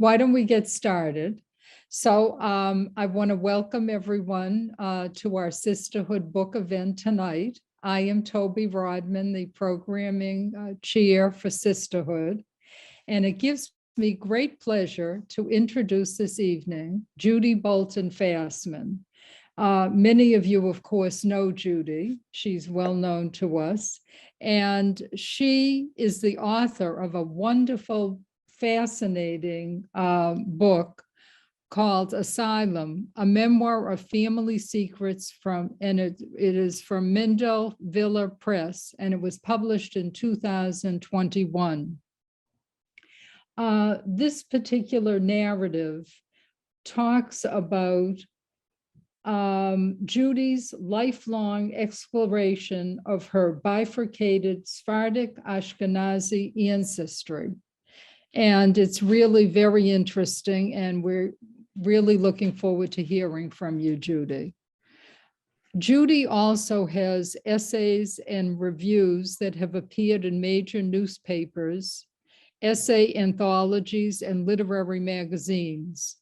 why don't we get started? So I want to welcome everyone to our Sisterhood book event tonight. I am Toby Rodman, the programming chair for Sisterhood, and it gives me great pleasure to introduce this evening Judy Bolton-Fasman. Many of you, of course, know Judy. She's well known to us. And she is the author of a wonderful, fascinating book called ASYLUM, a memoir of family secrets and it is from Mindel Villa Press, and it was published in 2021. This particular narrative talks about Judy's lifelong exploration of her bifurcated Sephardic Ashkenazi ancestry. And it's really very interesting, and we're really looking forward to hearing from you, Judy. Judy also has essays and reviews that have appeared in major newspapers, essay anthologies, and literary magazines.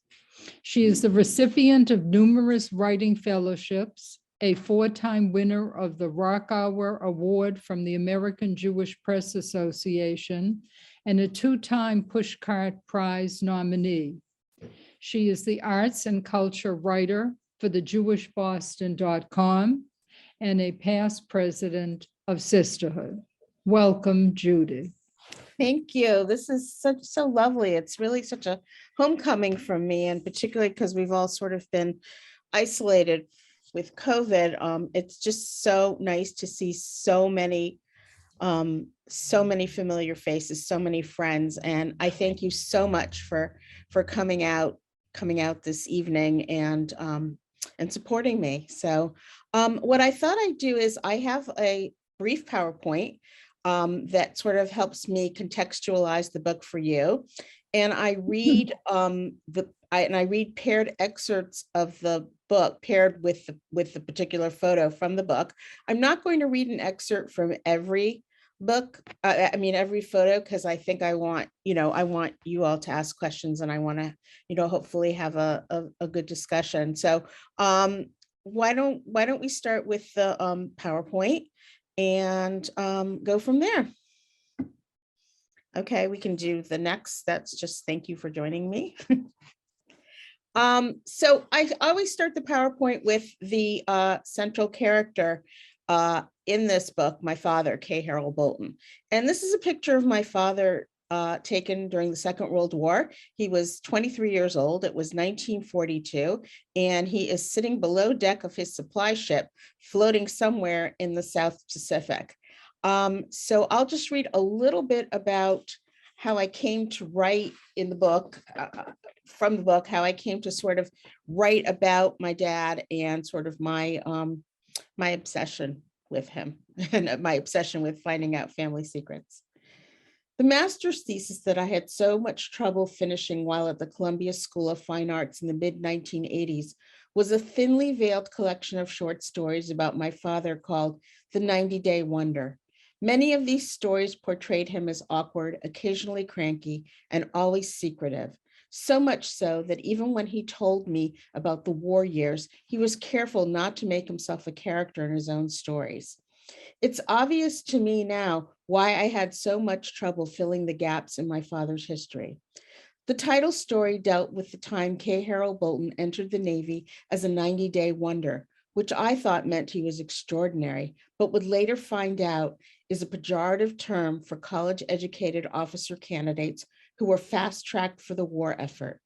She is the recipient of numerous writing fellowships, a 4-time winner of the Rock Hour Award from the American Jewish Press Association, and a 2-time Pushcart Prize nominee. She is the arts and culture writer for the JewishBoston.com and a past president of Sisterhood. Welcome, Judy. Thank you. This is so lovely. It's really such a homecoming from me, and particularly because we've all sort of been isolated with COVID. It's just so nice to see so many familiar faces, so many friends, and I thank you so much for coming out this evening and supporting me. So what I thought I'd do is I have a brief PowerPoint that sort of helps me contextualize the book for you, and I read I read paired excerpts of the book paired with the particular photo from the book. I'm not going to read an excerpt from every book, every photo, because I think I want you all to ask questions, and I want to hopefully have a good discussion. So why don't we start with the PowerPoint and go from there. Okay, we can do the next. That's just thank you for joining me. So I always start the PowerPoint with the central character in this book, my father, K. Harold Bolton. And this is a picture of my father taken during the Second World War. He was 23 years old. It was 1942, and he is sitting below deck of his supply ship, floating somewhere in the South Pacific. So I'll just read a little bit about how I came to write in the book, from the book, how I came to sort of write about my dad and sort of my obsession with him and my obsession with finding out family secrets. The master's thesis that I had so much trouble finishing while at the Columbia School of Fine Arts in the mid-1980s was a thinly veiled collection of short stories about my father called The 90-Day Wonder. Many of these stories portrayed him as awkward, occasionally cranky, and always secretive. So much so that even when he told me about the war years, he was careful not to make himself a character in his own stories. It's obvious to me now why I had so much trouble filling the gaps in my father's history. The title story dealt with the time K. Harold Bolton entered the Navy as a 90-day wonder, which I thought meant he was extraordinary, but would later find out is a pejorative term for college-educated officer candidates who were fast-tracked for the war effort.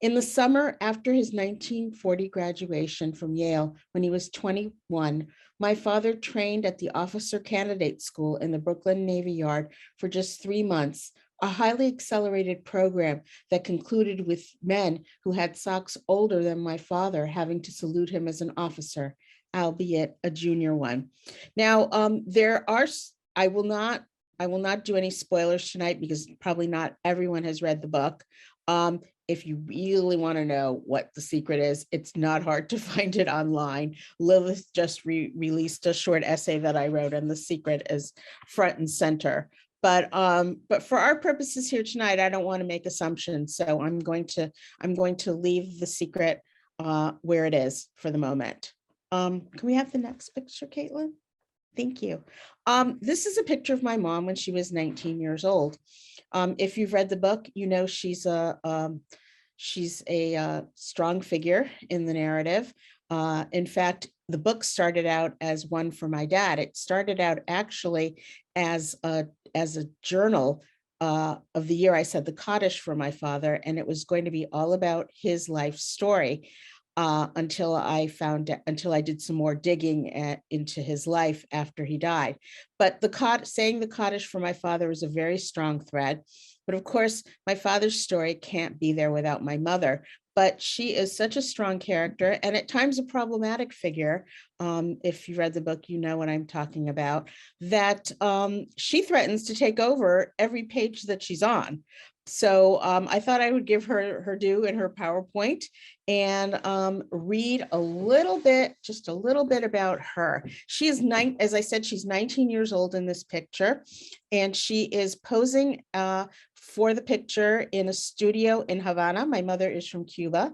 In the summer after his 1940 graduation from Yale, when he was 21, my father trained at the Officer Candidate School in the Brooklyn Navy Yard for just 3 months, a highly accelerated program that concluded with men who had socks older than my father having to salute him as an officer, albeit a junior one. Now, I will not do any spoilers tonight because probably not everyone has read the book. If you really want to know what the secret is, it's not hard to find it online. Lilith just released a short essay that I wrote, and the secret is front and center. But for our purposes here tonight, I don't want to make assumptions. So I'm going to leave the secret where it is for the moment. Can we have the next picture, Caitlin? Thank you. This is a picture of my mom when she was 19 years old. If you've read the book, you know she's a strong figure in the narrative. In fact, the book started out as one for my dad. It started out actually as a journal of the year I said the Kaddish for my father, and it was going to be all about his life story. Until I did some more digging into his life after he died. But saying the Kaddish for my father was a very strong thread. But of course, my father's story can't be there without my mother. But she is such a strong character and at times a problematic figure. If you read the book, you know what I'm talking about, that she threatens to take over every page that she's on. So I thought I would give her her due in her PowerPoint and read just a little bit about her. She is as I said, she's 19 years old in this picture, and she is posing for the picture in a studio in Havana. My mother is from Cuba.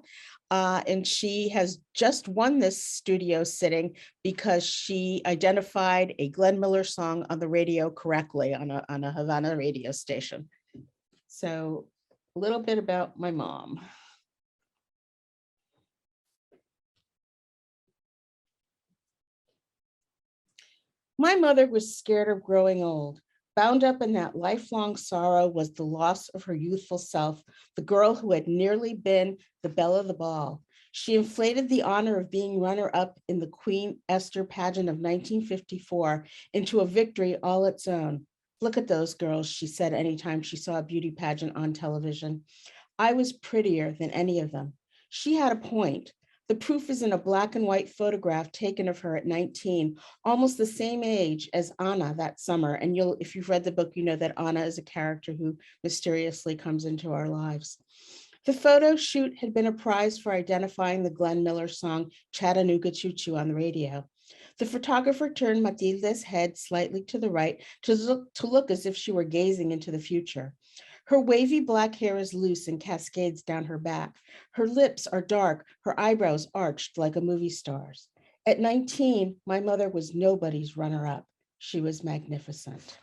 And she has just won this studio sitting because she identified a Glenn Miller song on the radio correctly on a Havana radio station. So a little bit about my mom. My mother was scared of growing old. Bound up in that lifelong sorrow was the loss of her youthful self, the girl who had nearly been the belle of the ball. She inflated the honor of being runner-up in the Queen Esther pageant of 1954 into a victory all its own. Look at those girls, she said anytime she saw a beauty pageant on television. I was prettier than any of them. She had a point. The proof is in a black and white photograph taken of her at 19, almost the same age as Anna that summer. And if you've read the book, you know that Anna is a character who mysteriously comes into our lives. The photo shoot had been a prize for identifying the Glenn Miller song Chattanooga Choo Choo on the radio. The photographer turned Matilde's head slightly to the right to look as if she were gazing into the future. Her wavy black hair is loose and cascades down her back. Her lips are dark, her eyebrows arched like a movie star's. At 19, my mother was nobody's runner-up. She was magnificent.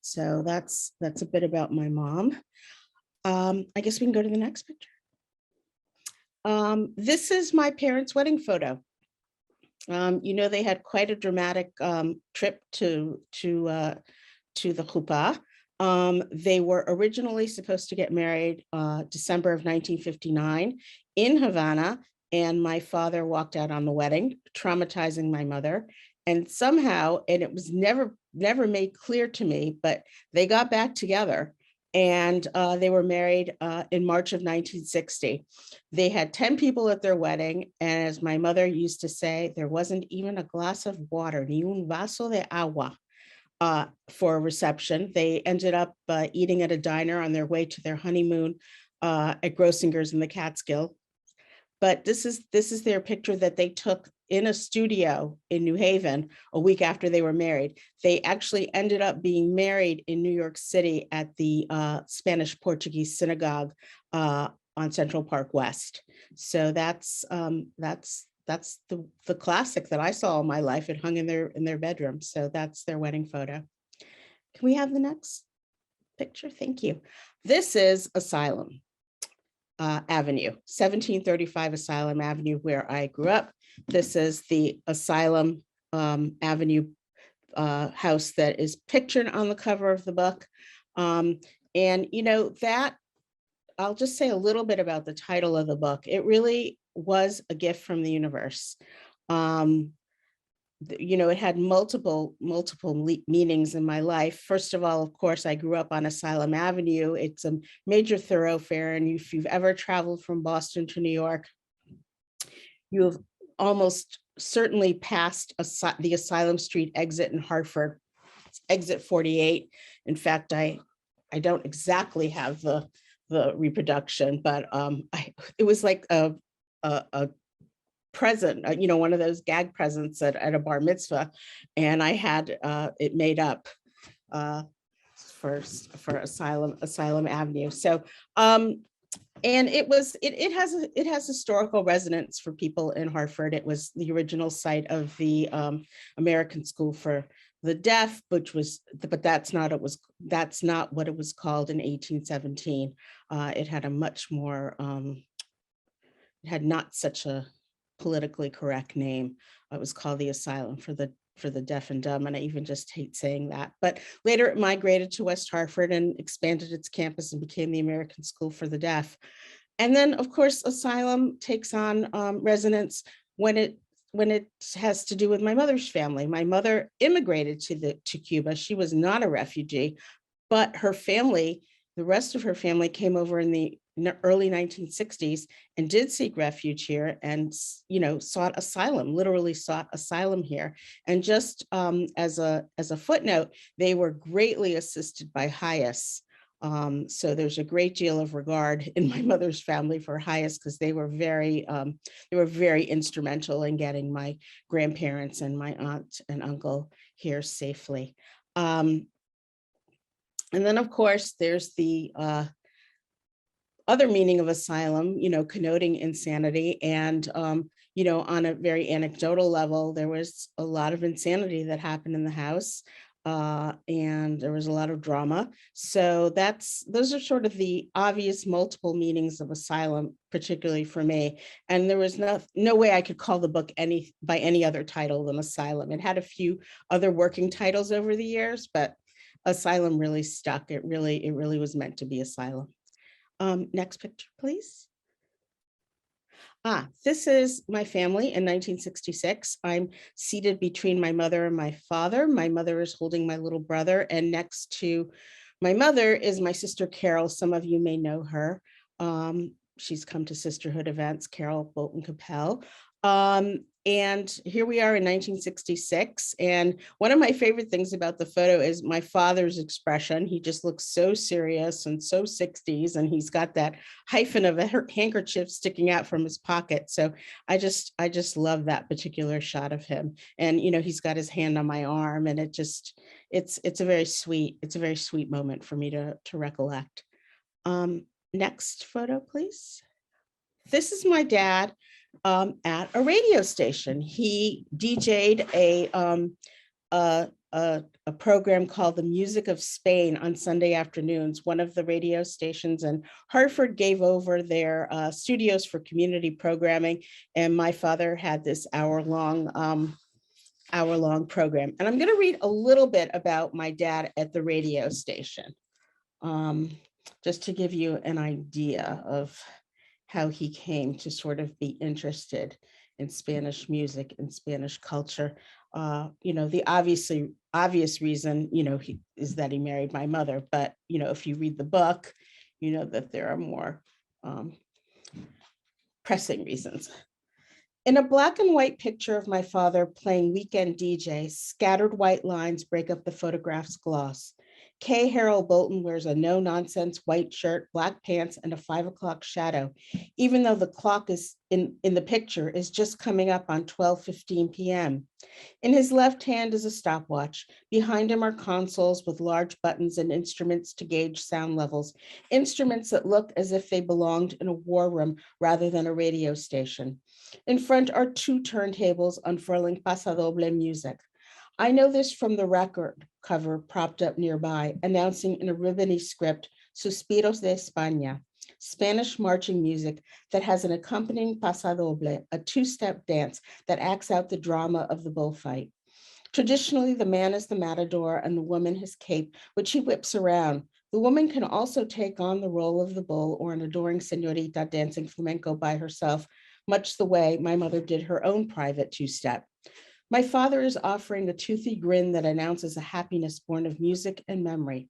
So that's a bit about my mom. I guess we can go to the next picture. This is my parents' wedding photo. You know, they had quite a dramatic trip to the chuppah. They were originally supposed to get married December of 1959 in Havana, and my father walked out on the wedding, traumatizing my mother. And somehow, and it was never made clear to me, but they got back together. And they were married in March of 1960. They had 10 people at their wedding. And as my mother used to say, there wasn't even a glass of water, ni un vaso de agua, for a reception. They ended up eating at a diner on their way to their honeymoon at Grossinger's in the Catskill. But this is their picture that they took in a studio in New Haven a week after they were married. They actually ended up being married in New York City at the Spanish Portuguese synagogue on Central Park West. So that's the classic that I saw in my life. It hung in their bedroom. So that's their wedding photo. Can we have the next picture? Thank you. This is ASYLUM Avenue, 1735 ASYLUM Avenue, where I grew up. This is the ASYLUM Avenue house that is pictured on the cover of the book. And you know, that I'll just say a little bit about the title of the book. It really was a gift from the universe. You know, it had multiple meanings in my life. First of all, of course, I grew up on ASYLUM Avenue. It's a major thoroughfare. And if you've ever traveled from Boston to New York, you have almost certainly passed the Asylum Street exit in Hartford, exit 48. In fact, I don't exactly have the reproduction, but it was like a present, you know, one of those gag presents at a bar mitzvah, and I had it made up. for Asylum Avenue. So, and it has historical resonance for people in Hartford. It was the original site of the American School for the Deaf, but that's not what it was called in 1817. It had a much more it had not such a politically correct name. It was called the Asylum for the Deaf and Dumb, and I even just hate saying that. But later it migrated to West Hartford and expanded its campus and became the American School for the Deaf. And then, of course, Asylum takes on resonance when it has to do with my mother's family. My mother immigrated to Cuba. She was not a refugee, but her family, the rest of her family, came over in the early 1960s and did seek refuge here and, sought asylum, literally sought asylum here. And just as a footnote, they were greatly assisted by HIAS. So there's a great deal of regard in my mother's family for HIAS, because they were very instrumental in getting my grandparents and my aunt and uncle here safely. And then, of course, there's the other meaning of asylum, connoting insanity. And, on a very anecdotal level, there was a lot of insanity that happened in the house. And there was a lot of drama. So those are sort of the obvious multiple meanings of asylum, particularly for me. And there was no way I could call the book by any other title than Asylum. It had a few other working titles over the years, but Asylum really stuck. It really was meant to be Asylum. Next picture, please. This is my family in 1966. I'm seated between my mother and my father. My mother is holding my little brother, and next to my mother is my sister, Carol. Some of you may know her. She's come to Sisterhood events, Carol Bolton-Capel. And here we are in 1966. And one of my favorite things about the photo is my father's expression. He just looks so serious and so 60s, and he's got that hyphen of a handkerchief sticking out from his pocket. So I just love that particular shot of him. And, he's got his hand on my arm, and it's a very sweet moment for me to recollect. Next photo, please. This is my dad at a radio station. He DJ'd a program called The Music of Spain on Sunday afternoons. One of the radio stations in Hartford gave over their studios for community programming, and my father had this hour-long program. And I'm going to read a little bit about my dad at the radio station, just to give you an idea of how he came to sort of be interested in Spanish music and Spanish culture. The obvious reason, is that he married my mother. But, if you read the book, that there are more pressing reasons. In a black and white picture of my father playing weekend DJ, scattered white lines break up the photograph's gloss. K. Harold Bolton wears a no-nonsense white shirt, black pants, and a 5 o'clock shadow, even though the clock is in the picture is just coming up on 12:15 p.m. In his left hand is a stopwatch. Behind him are consoles with large buttons and instruments to gauge sound levels, instruments that look as if they belonged in a war room rather than a radio station. In front are 2 turntables unfurling pasodoble music. I know this from the record cover propped up nearby, announcing in a ribbony script, Suspiros de España, Spanish marching music that has an accompanying pasodoble, a 2-step dance that acts out the drama of the bullfight. Traditionally, the man is the matador and the woman his cape, which he whips around. The woman can also take on the role of the bull or an adoring señorita dancing flamenco by herself, much the way my mother did her own private 2-step. My father is offering a toothy grin that announces a happiness born of music and memory.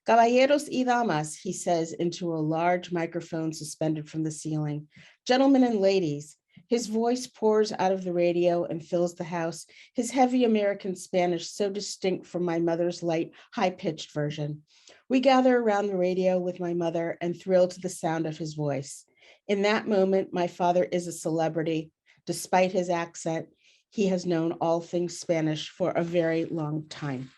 Caballeros y damas, he says into a large microphone suspended from the ceiling. Gentlemen and ladies. His voice pours out of the radio and fills the house, his heavy American Spanish so distinct from my mother's light, high-pitched version. We gather around the radio with my mother and thrill to the sound of his voice. In that moment, my father is a celebrity. Despite his accent, he has known all things Spanish for a very long time.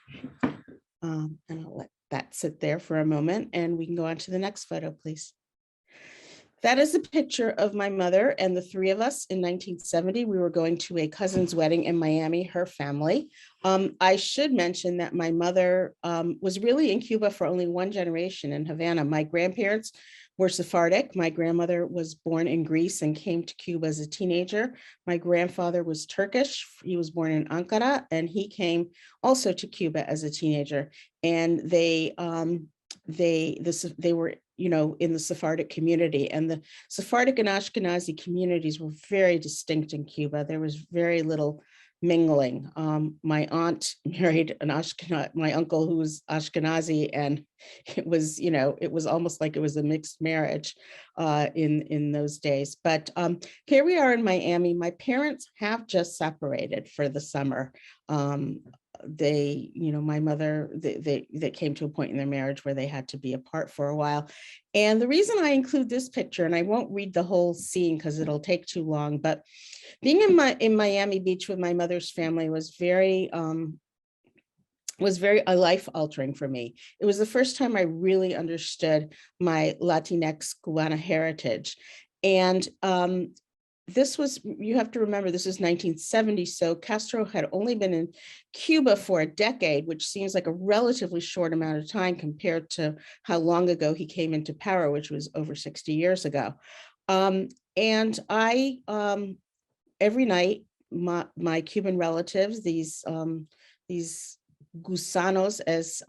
And I'll let that sit there for a moment and we can go on to the next photo, please. That is a picture of my mother and the three of us in 1970. We were going to a cousin's wedding in Miami, her family. I should mention that my mother was really in Cuba for only one generation in Havana. My grandparents were Sephardic. My grandmother was born in Greece and came to Cuba as a teenager. My grandfather was Turkish. He was born in Ankara, and he came also to Cuba as a teenager. And they were, you know, in the Sephardic community, and the Sephardic and Ashkenazi communities were very distinct in Cuba. There was very little mingling. My aunt married an my uncle who was Ashkenazi, and it was, you know, it was almost like it was a mixed marriage in those days. But here we are in Miami. My parents have just separated for the summer. They, you know, my mother, they came to a point in their marriage where they had to be apart for a while. And the reason I include this picture, and I won't read the whole scene because it'll take too long, but being in Miami Beach with my mother's family was very life altering for me. It was the first time I really understood my Latinx Cubana heritage. And this was, you have to remember, this is 1970, so Castro had only been in Cuba for a decade, which seems like a relatively short amount of time compared to how long ago he came into power, which was over 60 years ago. And I, every night, my Cuban relatives, these gusanos, as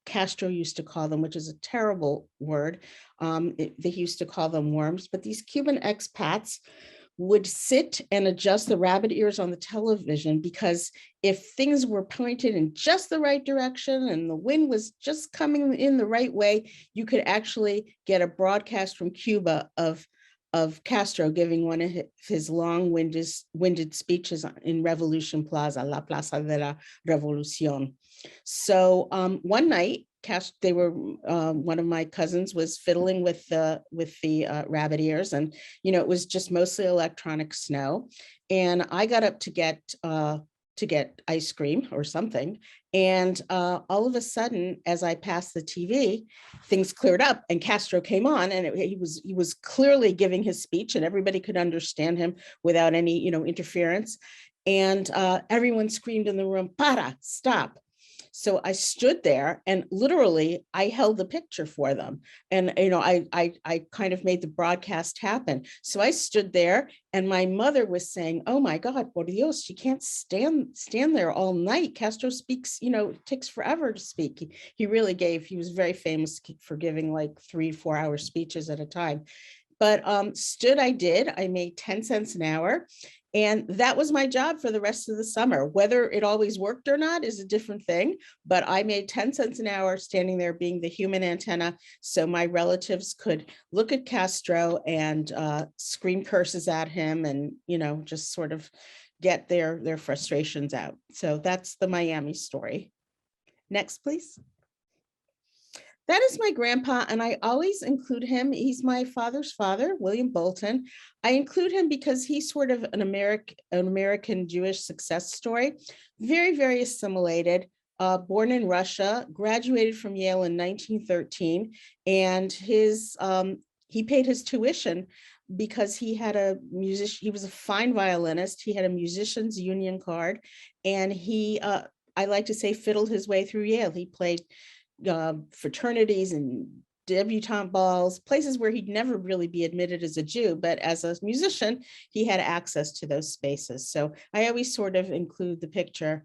Castro used to call them, which is a terrible word, they used to call them worms, but these Cuban expats would sit and adjust the rabbit ears on the television, because if things were pointed in just the right direction and the wind was just coming in the right way, you could actually get a broadcast from Cuba of Castro giving one of his long-winded speeches in Revolution Plaza, La Plaza de la Revolucion. So one night, they were, one of my cousins was fiddling with the rabbit ears, and you know, it was just mostly electronic snow. And I got up to get ice cream or something, and all of a sudden, as I passed the TV, things cleared up and Castro came on, and he was clearly giving his speech, and everybody could understand him without any, you know, interference. And everyone screamed in the room, "Para, stop." So I stood there and literally I held the picture for them. And, you know, I kind of made the broadcast happen. So I stood there and my mother was saying, "Oh my God, por Dios, she can't stand there all night. Castro speaks, you know, it takes forever to speak." He was very famous for giving like 3-4 hour speeches at a time. But stood I did. I made 10 cents an hour. And that was my job for the rest of the summer. Whether it always worked or not is a different thing, but I made 10 cents an hour standing there being the human antenna, so my relatives could look at Castro and scream curses at him and, you know, just sort of get their frustrations out. So that's the Miami story. Next, please. That is my grandpa, and I always include him. He's my father's father, William Bolton. I include him because he's sort of an American Jewish success story, very, very assimilated, born in Russia, graduated from Yale in 1913, and he paid his tuition because he had he was a fine violinist. He had a musician's union card, and he, I like to say, fiddled his way through Yale. He played fraternities and debutante balls, places where he'd never really be admitted as a Jew, but as a musician, he had access to those spaces. So I always sort of include the picture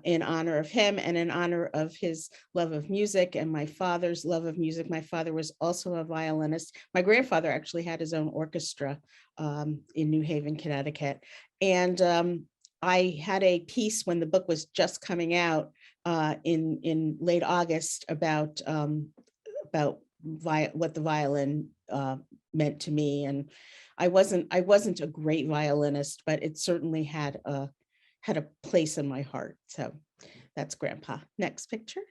in honor of him and in honor of his love of music and my father's love of music. My father was also a violinist. My grandfather actually had his own orchestra in New Haven, Connecticut. And I had a piece when the book was just coming out in late August about what the violin meant to me. And I wasn't a great violinist, but it certainly had a place in my heart. So that's Grandpa. Next picture.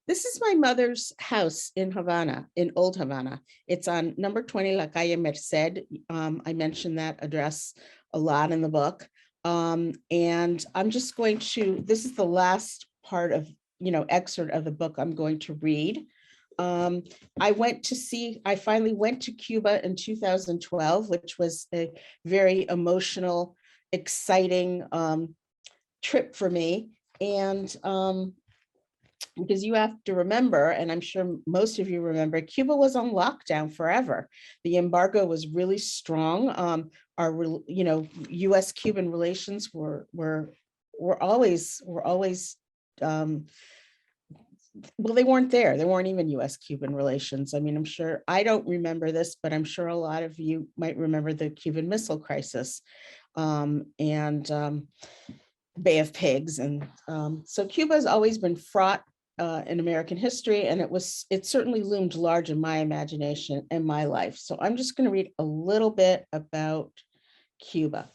This is my mother's house in Havana, in Old Havana. It's on number 20 La Calle Merced. I mentioned that address a lot in the book. And I'm just going to, this is the last part of excerpt of the book I'm going to read. I finally went to Cuba in 2012, which was a very emotional, exciting trip for me. And because you have to remember, and I'm sure most of you remember, Cuba was on lockdown forever. The embargo was really strong. Our, U.S.-Cuban relations were always well, they weren't there. There weren't even U.S.-Cuban relations. I mean, I'm sure, I don't remember this, but I'm sure a lot of you might remember the Cuban Missile Crisis and Bay of Pigs. And so Cuba has always been fraught in American history, and it certainly loomed large in my imagination and my life. So I'm just going to read a little bit about Cuba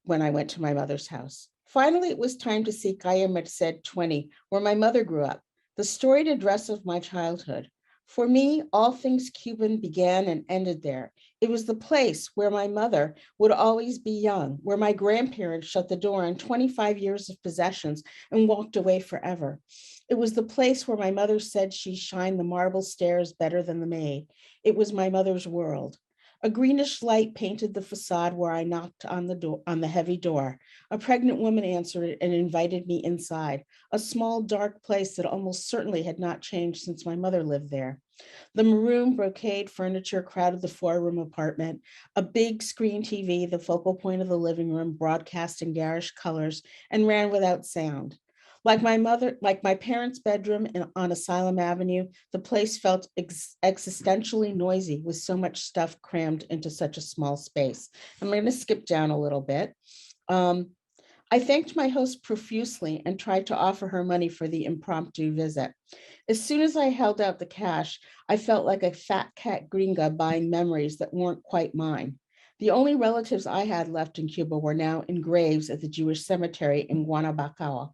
when I went to my mother's house. Finally, it was time to see Calle Merced 20, where my mother grew up, the storied address of my childhood. For me, all things Cuban began and ended there. It was the place where my mother would always be young, where my grandparents shut the door on 25 years of possessions and walked away forever. It was the place where my mother said she shined the marble stairs better than the maid. It was my mother's world. A greenish light painted the facade where I knocked on the heavy door. A pregnant woman answered it and invited me inside, a small dark place that almost certainly had not changed since my mother lived there. The maroon brocade furniture crowded the four-room apartment, a big screen TV, the focal point of the living room, broadcast in garish colors and ran without sound. Like my parents' bedroom on Asylum Avenue, the place felt existentially noisy with so much stuff crammed into such a small space. I'm going to skip down a little bit. I thanked my host profusely and tried to offer her money for the impromptu visit. As soon as I held out the cash, I felt like a fat cat gringa buying memories that weren't quite mine. The only relatives I had left in Cuba were now in graves at the Jewish cemetery in Guanabacoa.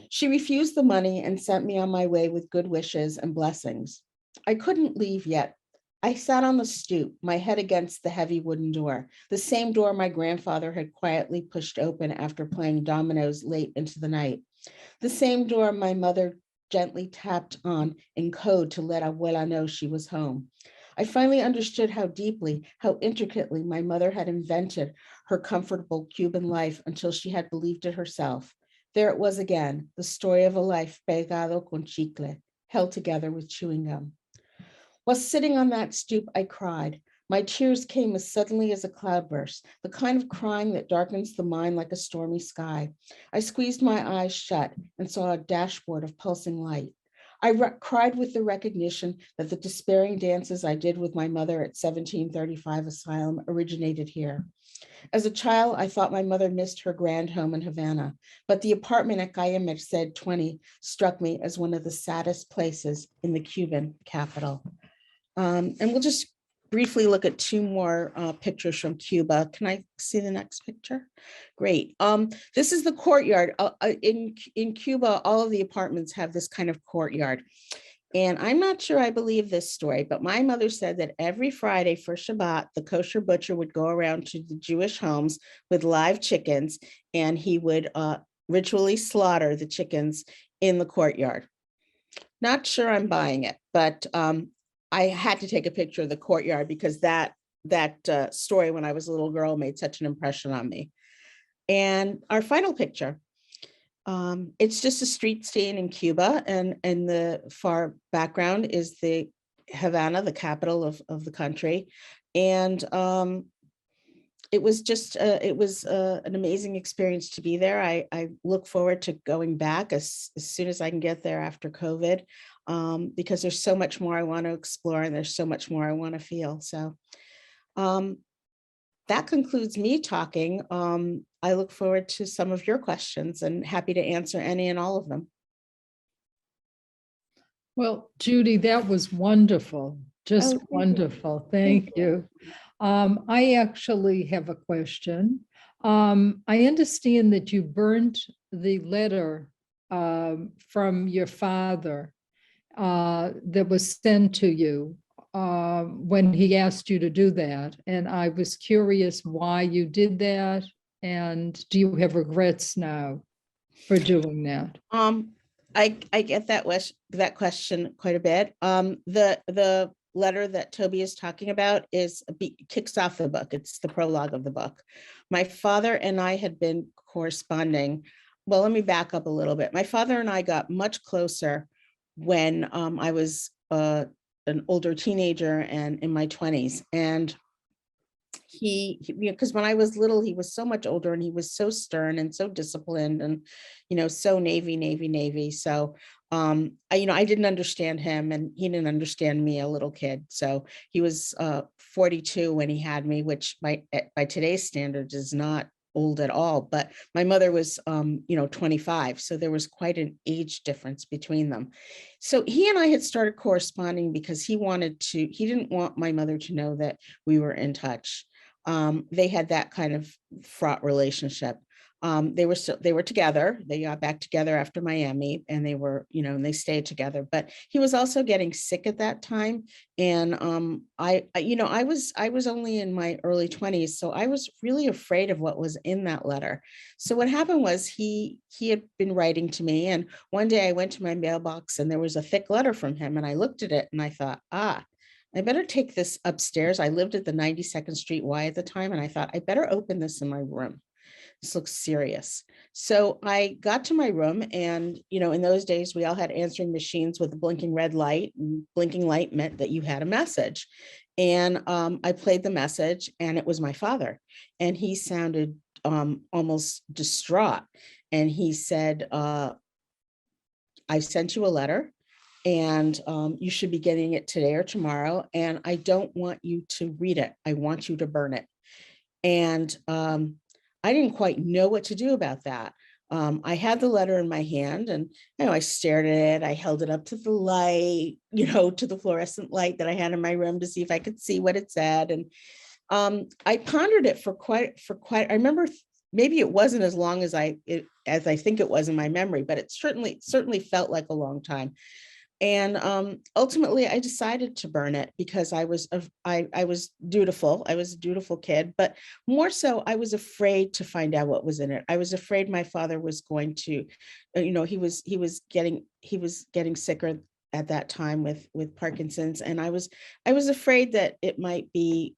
She refused the money and sent me on my way with good wishes and blessings. I couldn't leave yet. I sat on the stoop, my head against the heavy wooden door, the same door my grandfather had quietly pushed open after playing dominoes late into the night, the same door my mother gently tapped on in code to let Abuela know she was home. I finally understood how deeply, how intricately my mother had invented her comfortable Cuban life until she had believed it herself. There it was again, the story of a life pegado con chicle, held together with chewing gum. While sitting on that stoop, I cried. My tears came as suddenly as a cloudburst, the kind of crying that darkens the mind like a stormy sky. I squeezed my eyes shut and saw a dashboard of pulsing light. I cried with the recognition that the despairing dances I did with my mother at 1735 Asylum originated here. As a child, I thought my mother missed her grand home in Havana, but the apartment at Calle Merced 20 struck me as one of the saddest places in the Cuban capital. And we'll just briefly look at two more pictures from Cuba. Can I see the next picture? Great. This is the courtyard. In Cuba, all of the apartments have this kind of courtyard. And I'm not sure I believe this story, but my mother said that every Friday for Shabbat, the kosher butcher would go around to the Jewish homes with live chickens, and he would ritually slaughter the chickens in the courtyard. Not sure I'm buying it, but I had to take a picture of the courtyard because that story when I was a little girl made such an impression on me. And our final picture. It's just a street scene in Cuba, and in the far background is the Havana, the capital of the country. And it was just, an amazing experience to be there. I look forward to going back as soon as I can get there after COVID, because there's so much more I want to explore and there's so much more I want to feel. So that concludes me talking. I look forward to some of your questions and happy to answer any and all of them. Well, Judy, that was wonderful. Just wonderful. Thank you. I actually have a question. I understand that you burned the letter from your father that was sent to you when he asked you to do that. And I was curious why you did that. And do you have regrets now for doing that? I get that question quite a bit. The letter that Toby is talking about kicks off the book. It's the prologue of the book. My father and I had been corresponding. Well, let me back up a little bit. My father and I got much closer when I was an older teenager and in my 20s. And because when I was little, he was so much older and he was so stern and so disciplined and, so Navy. So, I didn't understand him and he didn't understand me, a little kid. So he was 42 when he had me, which by today's standards is not old at all. But my mother was, 25. So there was quite an age difference between them. So he and I had started corresponding because he didn't want my mother to know that we were in touch. They had that kind of fraught relationship. They were together. They got back together after Miami, and they were, and they stayed together. But he was also getting sick at that time, and I was only in my early 20s, so I was really afraid of what was in that letter. So what happened was he had been writing to me, and one day I went to my mailbox, and there was a thick letter from him, and I looked at it, and I thought, I better take this upstairs. I lived at the 92nd Street Y at the time, and I thought I better open this in my room. This looks serious. So I got to my room, and, in those days, we all had answering machines with a blinking red light, and blinking light meant that you had a message. And I played the message, and it was my father. And he sounded almost distraught. And he said, I sent you a letter, and you should be getting it today or tomorrow. And I don't want you to read it. I want you to burn it. And I didn't quite know what to do about that. I had the letter in my hand, and I stared at it. I held it up to the light, to the fluorescent light that I had in my room to see if I could see what it said. And I pondered it for quite. I remember maybe it wasn't as long as I think it was in my memory, but it certainly felt like a long time. And ultimately, I decided to burn it because I was dutiful. I was a dutiful kid, but more so, I was afraid to find out what was in it. I was afraid my father was going to, he was getting sicker at that time with Parkinson's, and I was afraid that it might be,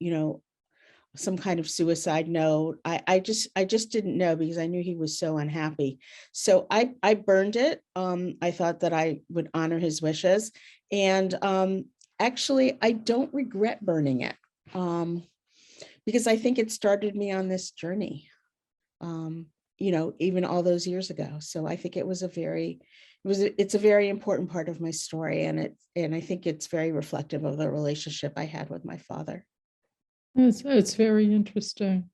some kind of suicide note. I just didn't know because I knew he was so unhappy. So I burned it. I thought that I would honor his wishes. And actually, I don't regret burning it because I think it started me on this journey, even all those years ago. So I think it's a very important part of my story. And I think it's very reflective of the relationship I had with my father. It's very interesting.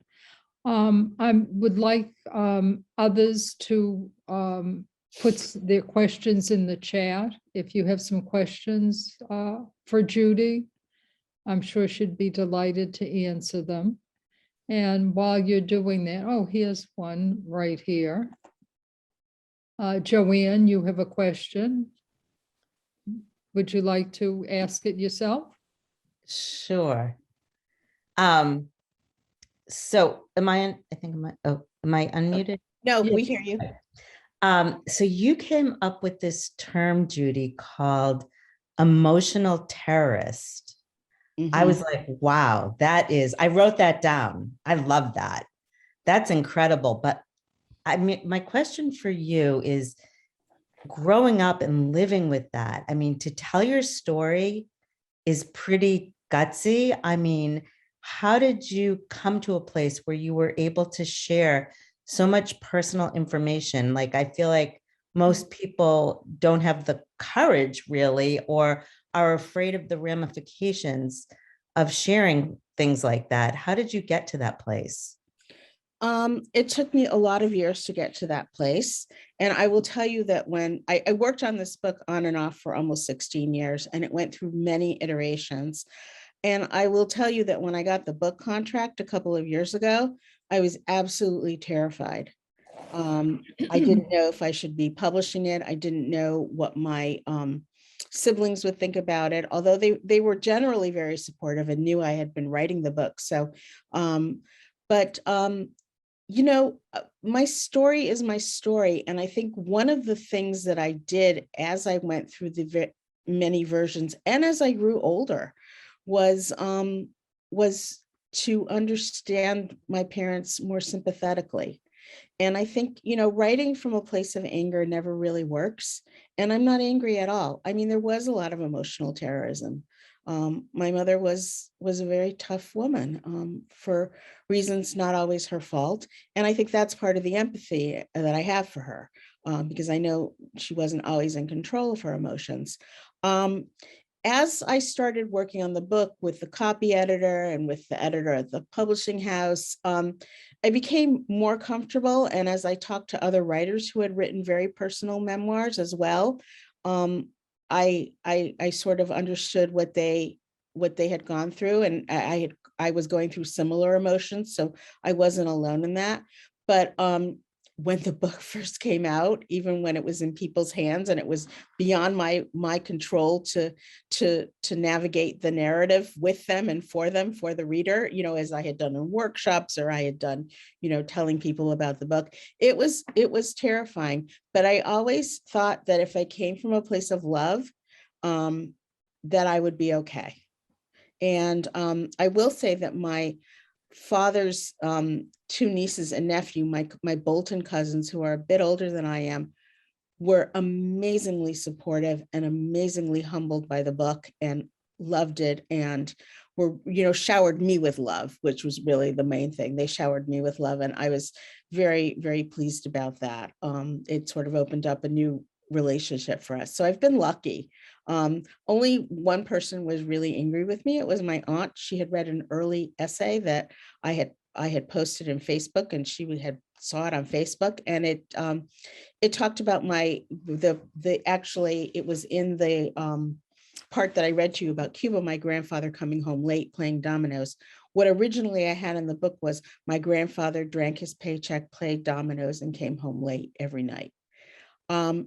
I would like others to put their questions in the chat. If you have some questions for Judy, I'm sure she'd be delighted to answer them. And while you're doing that, here's one right here. Joanne, you have a question. Would you like to ask it yourself? Sure. So am I unmuted? No, we hear you. So you came up with this term, Judy, called emotional terrorist. I was like, wow, I wrote that down. I love that. That's incredible. But my question for you is, growing up and living with that, to tell your story is pretty gutsy. How did you come to a place where you were able to share so much personal information? Like, I feel like most people don't have the courage really, or are afraid of the ramifications of sharing things like that. How did you get to that place? It took me a lot of years to get to that place. And I will tell you that when I worked on this book on and off for almost 16 years, and it went through many iterations. And I will tell you that when I got the book contract a couple of years ago, I was absolutely terrified. I didn't know if I should be publishing it. I didn't know what my siblings would think about it, although they were generally very supportive and knew I had been writing the book. So, but my story is my story. And I think one of the things that I did as I went through the many versions and as I grew older was to understand my parents more sympathetically. And I think, writing from a place of anger never really works. And I'm not angry at all. I mean, there was a lot of emotional terrorism. My mother was a very tough woman, for reasons not always her fault. And I think that's part of the empathy that I have for her, because I know she wasn't always in control of her emotions. As I started working on the book with the copy editor and with the editor at the publishing house, I became more comfortable. And as I talked to other writers who had written very personal memoirs as well, I sort of understood what they had gone through, and I was going through similar emotions, so I wasn't alone in that. But when the book first came out, even when it was in people's hands and it was beyond my control to navigate the narrative with them and for them, for the reader, as I had done in workshops, or I had done, telling people about the book, it was terrifying. But I always thought that if I came from a place of love, that I would be okay. And I will say that my father's two nieces and nephew, my Bolton cousins, who are a bit older than I am, were amazingly supportive and amazingly humbled by the book and loved it, and were, showered me with love, which was really the main thing. They showered me with love, and I was very, very pleased about that. It sort of opened up a new relationship for us. So I've been lucky. Only one person was really angry with me. It was my aunt. She had read an early essay that I had posted in Facebook, and she had saw it on Facebook, and it talked about actually it was in the part that I read to you about Cuba, my grandfather coming home late playing dominoes. What originally I had in the book was my grandfather drank his paycheck, played dominoes, and came home late every night.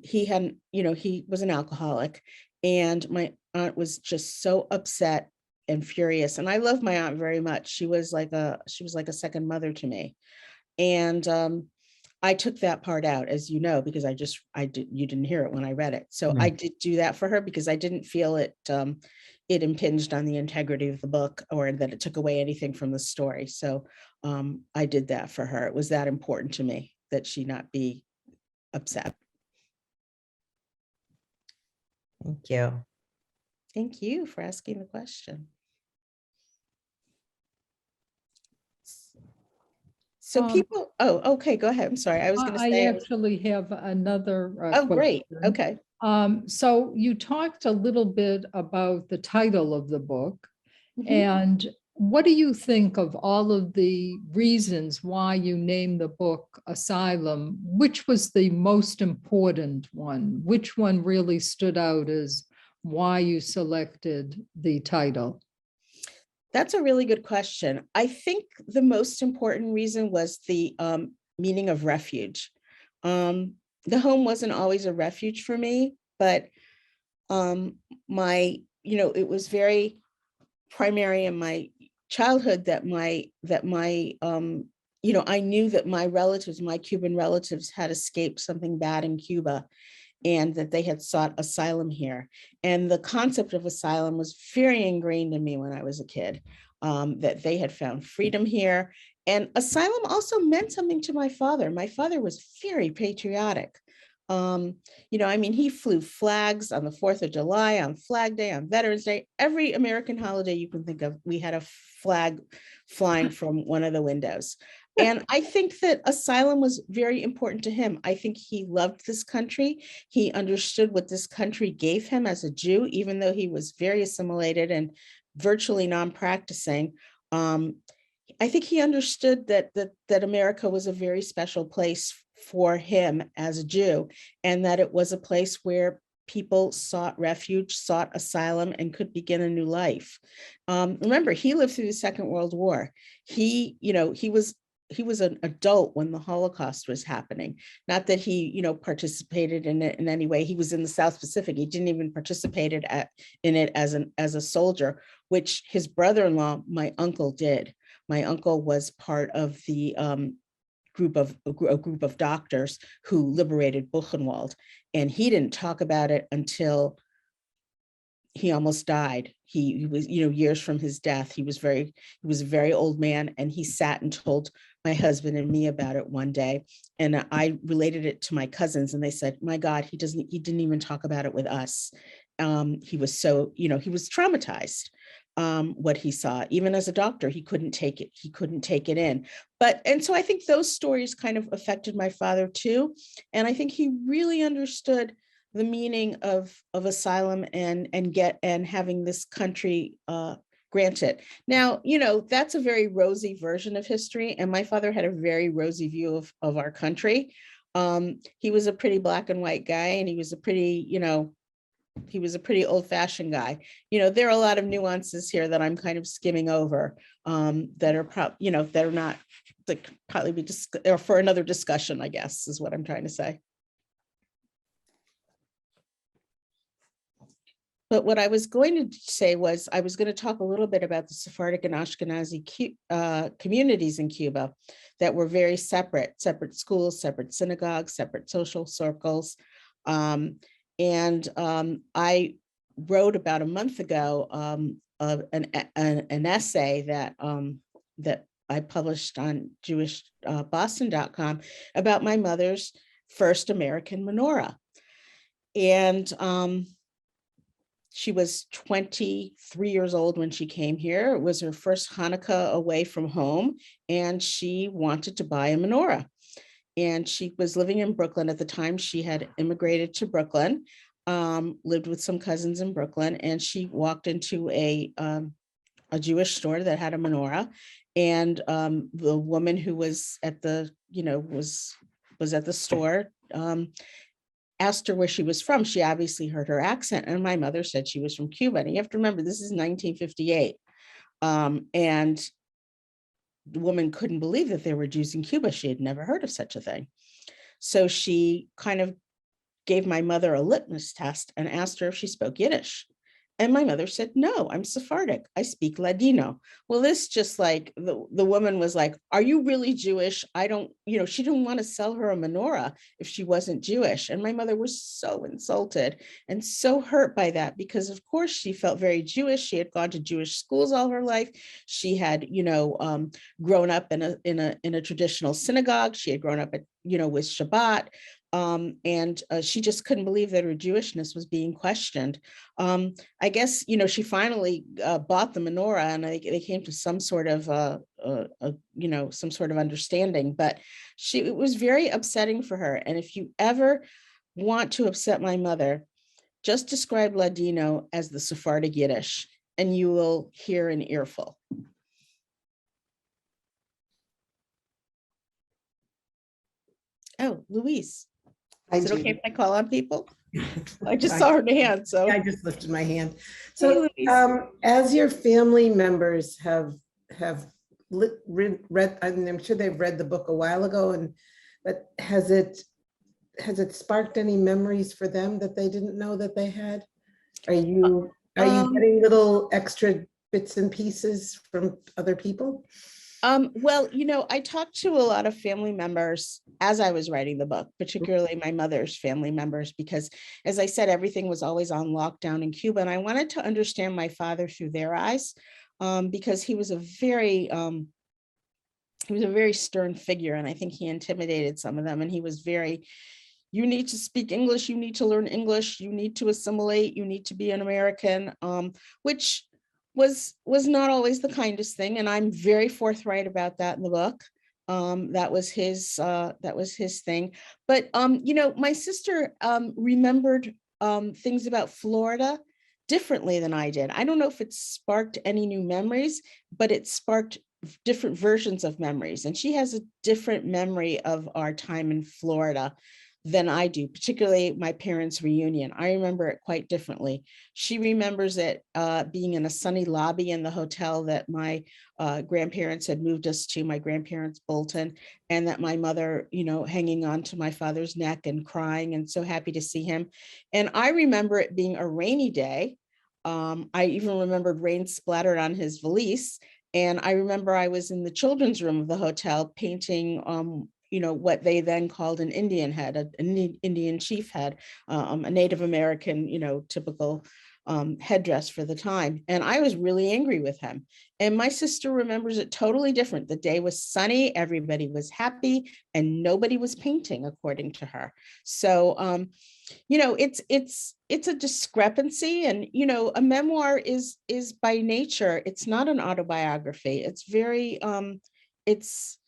He was an alcoholic, and my aunt was just so upset and furious. And I love my aunt very much. She was like a second mother to me. And I took that part out, as you know, because you didn't hear it when I read it. So I did do that for her because I didn't feel it impinged on the integrity of the book, or that it took away anything from the story. So I did that for her. It was that important to me that she not be upset. Thank you. Thank you for asking the question. So people, okay, go ahead. I'm sorry. I was going to say. I actually have another Oh, great. question. Okay. So you talked a little bit about the title of the book, and what do you think of all of the reasons why you named the book Asylum? Which was the most important one? Which one really stood out as why you selected the title? That's a really good question. I think the most important reason was the meaning of refuge. The home wasn't always a refuge for me, but it was very primary in my childhood that I knew that my Cuban relatives had escaped something bad in Cuba, and that they had sought asylum here. And the concept of asylum was very ingrained in me when I was a kid, that they had found freedom here. And asylum also meant something to my father. My father was very patriotic. He flew flags on the 4th of July, on Flag Day, on Veterans Day, every American holiday you can think of, we had a flag flying from one of the windows. And I think that asylum was very important to him. I think he loved this country. He understood what this country gave him as a Jew, even though he was very assimilated and virtually non-practicing. I think he understood that America was a very special place for him as a Jew, and that it was a place where people sought refuge, sought asylum, and could begin a new life. Remember, he lived through the Second World War. He was an adult when the Holocaust was happening. Not that he, participated in it in any way. He was in the South Pacific. He didn't even participate in it as a soldier, which his brother-in-law, my uncle, did. My uncle was part of the a group of doctors who liberated Buchenwald. And he didn't talk about it until he almost died. He was, years from his death. He was a very old man, and he sat and told my husband and me about it one day. And I related it to my cousins, and they said, my God, he didn't even talk about it with us. He was so, he was traumatized. What he saw, even as a doctor, he couldn't take it in. And so I think those stories kind of affected my father too. And I think he really understood the meaning of asylum and having this country granted. Now, that's a very rosy version of history. And my father had a very rosy view of our country. He was a pretty black and white guy, and he was a pretty old-fashioned guy. There are a lot of nuances here that I'm kind of skimming over that are not, that could probably be or for another discussion, I guess, is what I'm trying to say. But what I was going to say was I was going to talk a little bit about the Sephardic and Ashkenazi communities in Cuba that were very separate schools, separate synagogues, separate social circles. I wrote about a month ago an essay that I published on JewishBoston.com about my mother's first American menorah. And she was 23 years old when she came here. It was her first Hanukkah away from home, and she wanted to buy a menorah. And she was living in Brooklyn at the time. She had immigrated to Brooklyn, lived with some cousins in Brooklyn, and she walked into a Jewish store that had a menorah. And the woman who was at the, was at the store, asked her where she was from. She obviously heard her accent, and my mother said she was from Cuba. And you have to remember, this is 1958. And the woman couldn't believe that there were Jews in Cuba. She had never heard of such a thing. So she kind of gave my mother a litmus test and asked her if she spoke Yiddish. And my mother said, no, I'm Sephardic. I speak Ladino. Well, this just like the woman was like, are you really Jewish? I don't, she didn't want to sell her a menorah if she wasn't Jewish. And my mother was so insulted and so hurt by that, because of course she felt very Jewish. She had gone to Jewish schools all her life. She had, grown up in a traditional synagogue. She had grown up at, with Shabbat. And she just couldn't believe that her Jewishness was being questioned. I guess, she finally bought the menorah, and they came to some sort of, some sort of understanding, but it was very upsetting for her. And if you ever want to upset my mother, just describe Ladino as the Sephardic Yiddish, and you will hear an earful. Oh, Louise. Is it okay if I call on people? I just saw her hand, so. I just lifted my hand. So as your family members have read, I'm sure they've read the book a while ago, but has it sparked any memories for them that they didn't know that they had? Are you getting little extra bits and pieces from other people? Well, I talked to a lot of family members as I was writing the book, particularly my mother's family members, because as I said, everything was always on lockdown in Cuba. And I wanted to understand my father through their eyes, because he was a very stern figure. And I think he intimidated some of them. And he was very, you need to speak English, you need to learn English, you need to assimilate, you need to be an American, which was not always the kindest thing. And I'm very forthright about that in the book. That was his thing. But, my sister remembered things about Florida differently than I did. I don't know if it sparked any new memories, but it sparked different versions of memories. And she has a different memory of our time in Florida than I do, particularly my parents' reunion. I remember it quite differently. She remembers it being in a sunny lobby in the hotel that my grandparents had moved us to, my grandparents Bolton, and that my mother, hanging on to my father's neck and crying and so happy to see him. And I remember it being a rainy day. I even remembered rain splattered on his valise. And I remember I was in the children's room of the hotel painting what they then called an Indian head, an Indian chief head, a Native American, typical headdress for the time. And I was really angry with him. And my sister remembers it totally different. The day was sunny, everybody was happy, and nobody was painting, according to her. So, it's a discrepancy. And, a memoir is by nature, it's not an autobiography. It's very, it's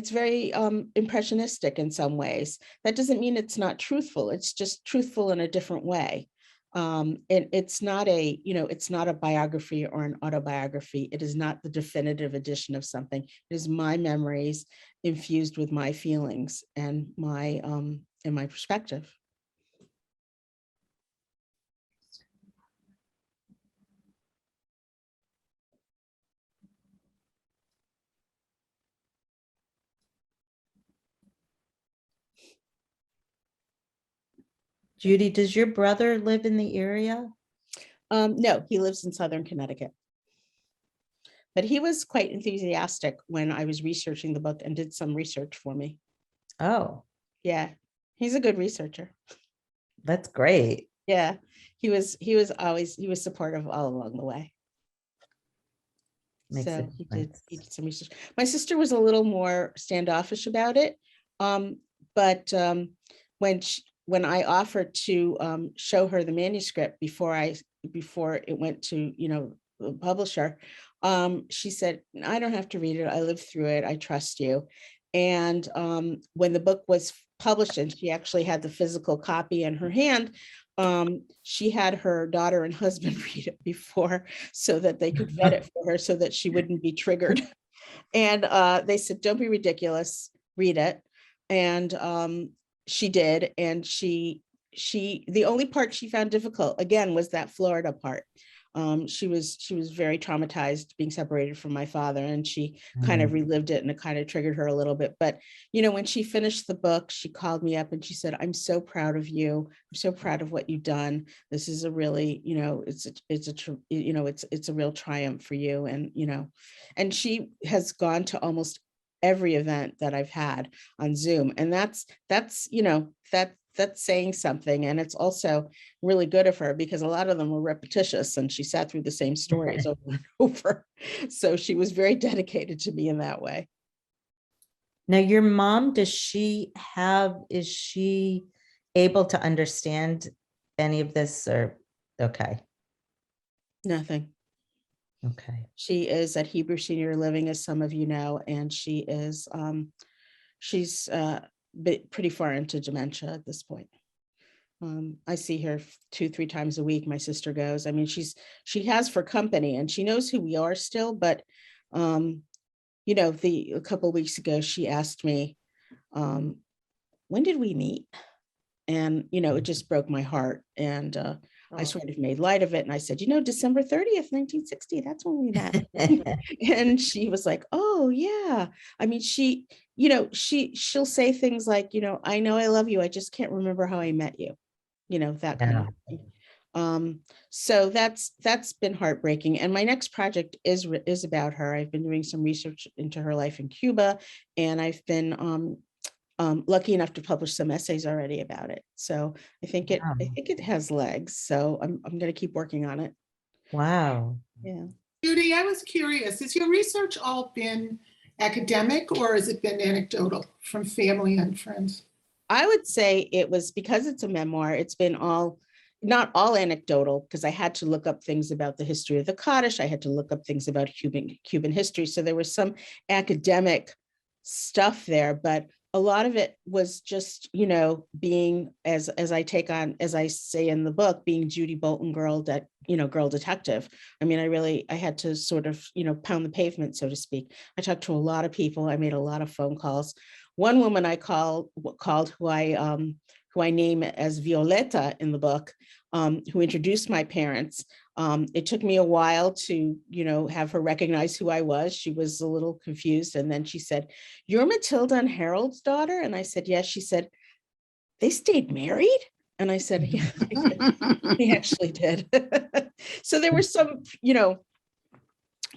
very impressionistic in some ways. That doesn't mean it's not truthful. It's just truthful in a different way. And it's not a biography or an autobiography. It is not the definitive edition of something. It is my memories infused with my feelings and my perspective. Judy, does your brother live in the area? No, he lives in Southern Connecticut. But he was quite enthusiastic when I was researching the book and did some research for me. Oh, Yeah, he's a good researcher. that's great. Yeah, he was supportive all along the way. Makes So a he difference. did some research. My sister was a little more standoffish about it. But when I offered to show her the manuscript before it went to, the publisher, she said, I don't have to read it. I lived through it. I trust you. And when the book was published and she actually had the physical copy in her hand, she had her daughter and husband read it before so that they could vet it for her so that she wouldn't be triggered. And they said, don't be ridiculous, read it. And she did. And the only part she found difficult, again, was that Florida part. She was very traumatized being separated from my father, and she kind of relived it, and it kind of triggered her a little bit. But, when she finished the book, she called me up and she said, I'm so proud of you. I'm so proud of what you've done. This is a really, it's a real triumph for you. And she has gone to almost every event that I've had on Zoom. And that's saying something. And it's also really good of her because a lot of them were repetitious and she sat through the same stories over and over. So she was very dedicated to me in that way. Now, your mom, is she able to understand any of this or, okay. Nothing. Okay. She is at Hebrew Senior Living, as some of you know, and she's pretty far into dementia at this point. I see her 2-3 times a week. My sister goes. I mean, she has for company and she knows who we are still, but a couple of weeks ago, she asked me, when did we meet? And, it just broke my heart. And I sort of made light of it. And I said, December 30th, 1960, that's when we met. And she was like, oh, yeah. I mean, she'll say things like, I know I love you. I just can't remember how I met you, that kind of thing. So that's been heartbreaking. And my next project is about her. I've been doing some research into her life in Cuba, and I've been lucky enough to publish some essays already about it. So I think it has legs. So I'm going to keep working on it. Wow. Yeah. Judy, I was curious, has your research all been academic or has it been anecdotal from family and friends? I would say it was, because it's a memoir, it's been not all anecdotal, because I had to look up things about the history of the Kaddish. I had to look up things about Cuban history. So there was some academic stuff there, but a lot of it was just, being, as I say in the book, being Judy Bolton, girl detective. I mean, I had to sort of, pound the pavement, so to speak. I talked to a lot of people. I made a lot of phone calls. One woman I called who I name as Violeta in the book, who introduced my parents. It took me a while to, have her recognize who I was. She was a little confused. And then she said, you're Matilda and Harold's daughter? And I said, yes. She said, they stayed married? And I said, yeah, they actually did. So there were some,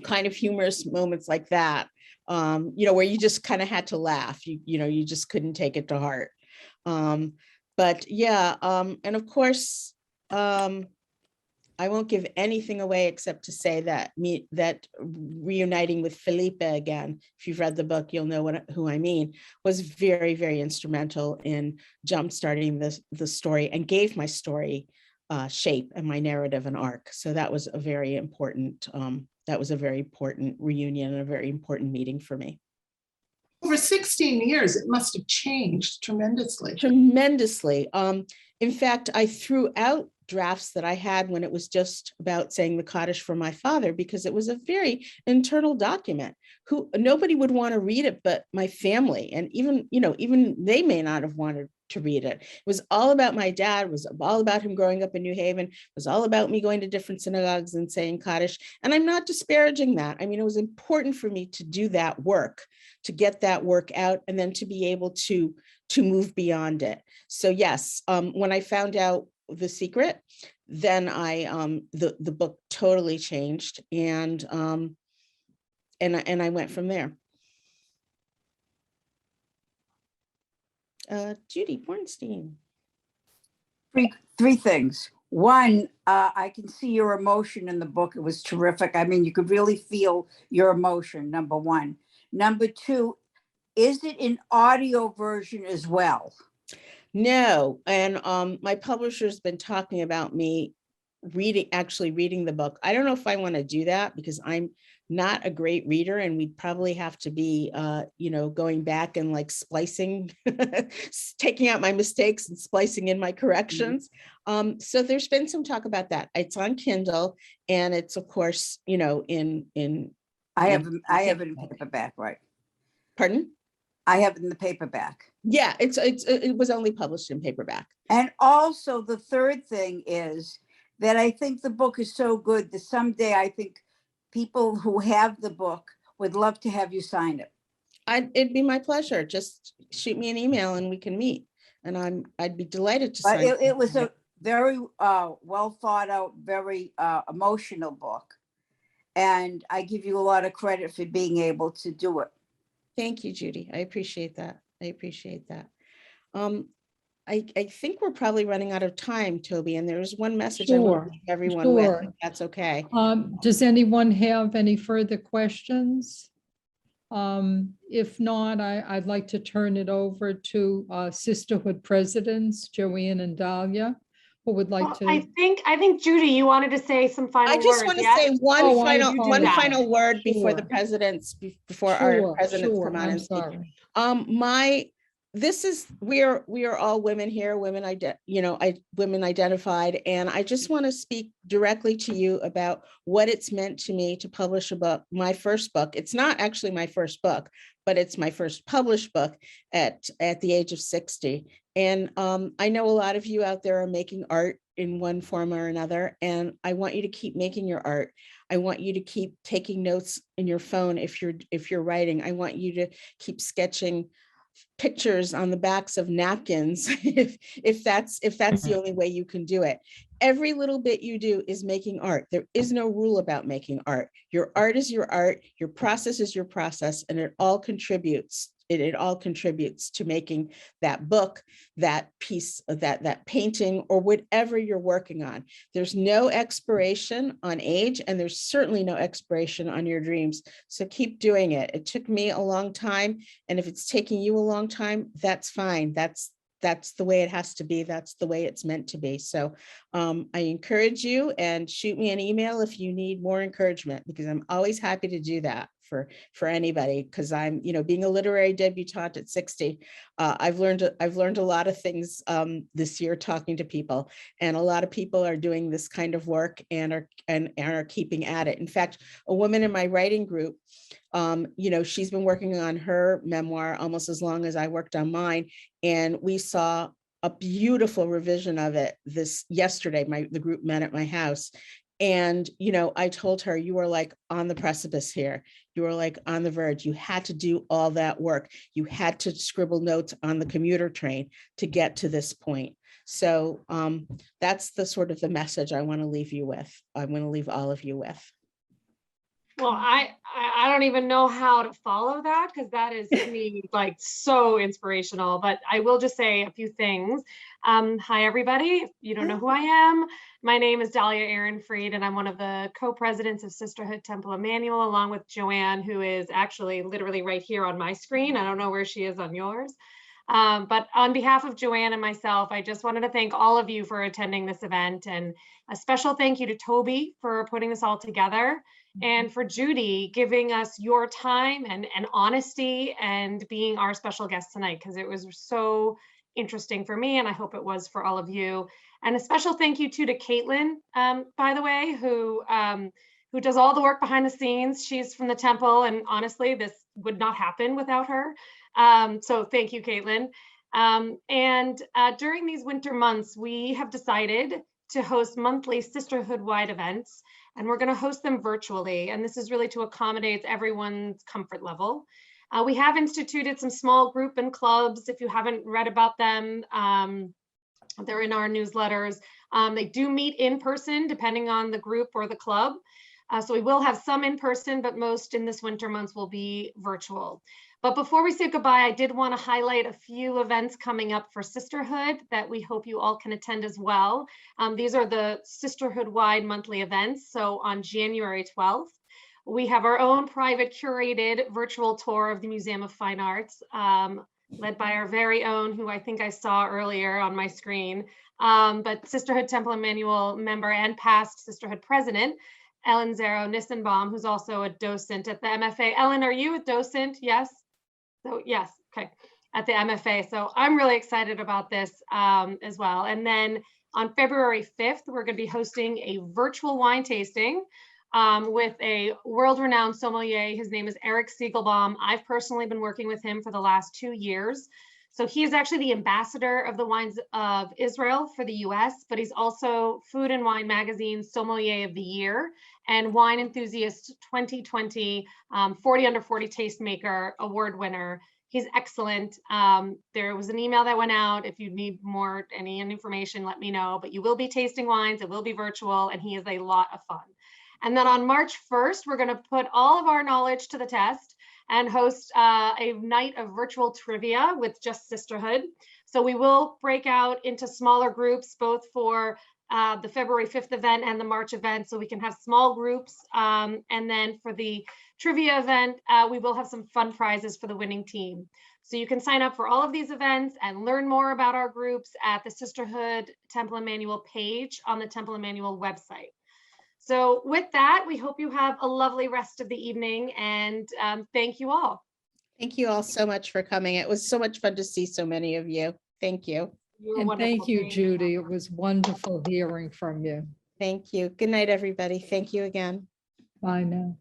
kind of humorous moments like that. where you just kind of had to laugh. You just couldn't take it to heart. But yeah, and of course, I won't give anything away except to say that reuniting with Felipe again, if you've read the book, you'll know who I mean, was very, very instrumental in jumpstarting the story and gave my story shape and my narrative an arc. So that was a very important reunion and a very important meeting for me. Over 16 years, it must have changed tremendously. Tremendously. In fact, I threw out drafts that I had when it was just about saying the Kaddish for my father, because it was a very internal document. Nobody would want to read it but my family, and even they may not have wanted to read it. It was all about my dad. It was all about him growing up in New Haven. It was all about me going to different synagogues and saying Kaddish. And I'm not disparaging that. I mean, it was important for me to do that work, to get that work out, and then to be able to move beyond it. So yes, when I found out the secret, then the book totally changed, and I went from there. Judy Bornstein. Three things. One, I can see your emotion in the book. It was terrific. I mean, you could really feel your emotion, number one. Number two, is it an audio version as well? No, and my publisher's been talking about me actually reading the book. I don't know if I want to do that because I'm not a great reader, and we'd probably have to be, going back and like splicing, taking out my mistakes and splicing in my corrections. So there's been some talk about that. It's on Kindle, and it's of course, in. I have it in paperback, right? Pardon? I have it in the paperback. Yeah, it was only published in paperback. And also the third thing is that I think the book is so good that someday I think people who have the book would love to have you sign it. It'd be my pleasure. Just shoot me an email and we can meet. And I'd be delighted to sign. But it was a very well thought out, very emotional book. And I give you a lot of credit for being able to do it. Thank you, Judy. I appreciate that. I think we're probably running out of time, Toby, and there's one message I want to leave everyone with, if that's okay. Does anyone have any further questions? If not, I'd like to turn it over to Sisterhood presidents, Joanne and Dahlia, who would like to. I think Judy, you wanted to say some final words. I just want to say one final word before the presidents, before our presidents come on and speak. We are all women here, women identified, and I just want to speak directly to you about what it's meant to me to publish a book, my first book. It's not actually my first book, but it's my first published book at the age of 60. And I know a lot of you out there are making art in one form or another, and I want you to keep making your art. I want you to keep taking notes in your phone if you're writing. I want you to keep sketching pictures on the backs of napkins if that's the only way you can do it. Every little bit you do is making art. There is no rule about making art. Your art is your art, your process is your process, and it all contributes to making that book, that piece of that painting, or whatever you're working on. There's no expiration on age, and there's certainly no expiration on your dreams. So keep doing it. It took me a long time, and if it's taking you a long time, that's fine. That's the way it has to be. That's the way it's meant to be. So I encourage you, and shoot me an email if you need more encouragement, because I'm always happy to do that for anybody, because I'm, being a literary debutante at 60, I've learned a lot of things this year talking to people, and a lot of people are doing this kind of work and are keeping at it. In fact, a woman in my writing group, she's been working on her memoir almost as long as I worked on mine, and we saw a beautiful revision of it yesterday. The group met at my house. And, I told her, you were like on the precipice here. You were like on the verge. You had to do all that work. You had to scribble notes on the commuter train to get to this point. So that's the sort of the message I want to leave you with. I want to leave all of you with. Well, I don't even know how to follow that because that is to me like so inspirational. But I will just say a few things. Hi, everybody. If you don't know who I am, my name is Dahlia Aaron Freed, and I'm one of the co-presidents of Sisterhood Temple Emmanuel, along with Joanne, who is actually literally right here on my screen. I don't know where she is on yours. But on behalf of Joanne and myself, I just wanted to thank all of you for attending this event, and a special thank you to Toby for putting this all together, and for Judy giving us your time and honesty and being our special guest tonight, because it was so interesting for me, and I hope it was for all of you. And a special thank you too to Caitlin, by the way, who does all the work behind the scenes. She's from the temple, and honestly, this would not happen without her. So thank you, Caitlin. During these winter months, we have decided to host monthly sisterhood-wide events, and we're going to host them virtually. And this is really to accommodate everyone's comfort level. We have instituted some small group and clubs. If you haven't read about them, they're in our newsletters. They do meet in person, depending on the group or the club. So we will have some in person, but most in this winter months will be virtual. But before we say goodbye, I did want to highlight a few events coming up for Sisterhood that we hope you all can attend as well. These are the Sisterhood-wide monthly events. So on January 12th, we have our own private curated virtual tour of the Museum of Fine Arts, led by our very own, who I think I saw earlier on my screen, but Sisterhood Temple Emmanuel member and past Sisterhood president, Ellen Zero Nissenbaum, who's also a docent at the MFA. Ellen, are you a docent? Yes? So yes, okay, at the MFA. So I'm really excited about this as well. And then on February 5th, we're going to be hosting a virtual wine tasting with a world-renowned sommelier. His name is Eric Siegelbaum. I've personally been working with him for the last 2 years. So he is actually the ambassador of the Wines of Israel for the US, but he's also Food and Wine Magazine Sommelier of the Year and Wine Enthusiast 2020 40 Under 40 Tastemaker Award winner. He's excellent. There was an email that went out. If you need more, any information, let me know. But you will be tasting wines. It will be virtual, and he is a lot of fun. And then on March 1st, we're going to put all of our knowledge to the test and host a night of virtual trivia with just Sisterhood. So we will break out into smaller groups, both for the February 5th event and the March event, so we can have small groups. And then for the trivia event, we will have some fun prizes for the winning team. So you can sign up for all of these events and learn more about our groups at the Sisterhood Temple Emmanuel page on the Temple Emmanuel website. So with that, we hope you have a lovely rest of the evening, and thank you all. Thank you all so much for coming. It was so much fun to see so many of you. Thank you. You're And wonderful. thank you, Judy. It was wonderful hearing from you. Thank you. Good night, everybody. Thank you again. Bye now.